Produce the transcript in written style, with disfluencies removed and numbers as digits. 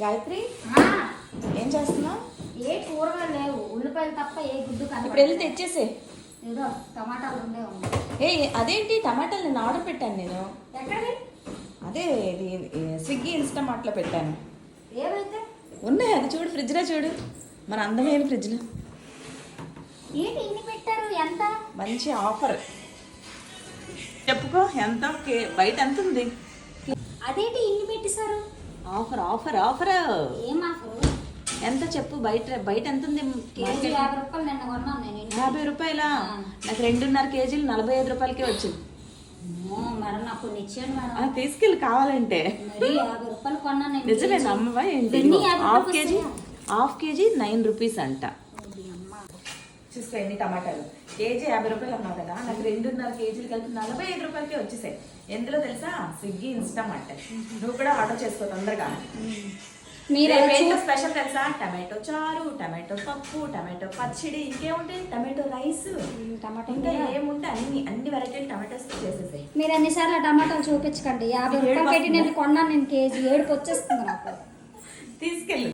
గాయత్రి ఏం చేస్తున్నావు? ఏ కూరగాయలు లేవు, ఉల్లిపాయలు తప్ప ఏ గుడ్డు ఇప్పుడు వెళ్ళి తెచ్చేసే. ఏదో టమాటాలు ఉండే ఉంది. అదేంటి టమాటాలు నేను ఆర్డర్ పెట్టాను నేను. ఎక్కడికి? అదే ఇది స్విగ్గీ ఇన్స్టామార్ట్లో పెట్టాను. ఏమైతే ఉన్నాయి, అది చూడు, ఫ్రిడ్జ్లో చూడు, మన అందమైన ఫ్రిడ్జ్లో. ఏంటి ఇన్ని పెట్టారు? ఎంత? మంచి ఆఫర్. చెప్పుకో ఎంత? బయట ఎంత ఉంది? అదేంటి ఇన్ని పెట్టేశారు? Offer offer offer. ఏం ఆఫర్? ఎంత చెప్పు? బయట ఎంత ఉంది? కేజీ 50 రూపాయలు నిన్న కొన్నాను నేను. 50 రూపాయలా? నాకు 2.5 కేజీలు 45 రూపాయలకే వచ్చింది. మేడం నాకు ఇచ్చేయండి మేడం. తీసుకెళ్ళి కావాలంటే. మరి 50 రూపాయలు కొన్నాను నేను. నిజమే, నమ్మవా ఏంటి? హాఫ్ కేజీ 9 రూపీస్ అంట. చూస్తే ఎన్ని టమాటాలు. కేజీ 50 రూపాయలు అన్నావు కదా, నాకు 2.5 కేజీలు కలిపి 45 రూపాయలకే వచ్చేసాయి. ఎందులో తెలుసా? Swiggy Instamart. నువ్వు కూడా ఆర్డర్ చేసుకో తొందరగా. మీరు స్పెషల్ తెలుసా? టమాటో చారు, టమాటో పప్పు, టమాటో పచ్చడి, ఇంకేముంటాయి, టమాటో రైస్, టమాటో ఇంకా ఏముంటే అన్ని వెరైటీలు టమాటోస్ చేసేసాయి. మీరు అన్నిసార్లు టమాటాలు చూపించకండి. 50 రూపాయలు పెట్టి నేను కొన్నాను. నేను కేజీ 7 వచ్చేస్తుంది నాకు. తీసుకెళ్ళు.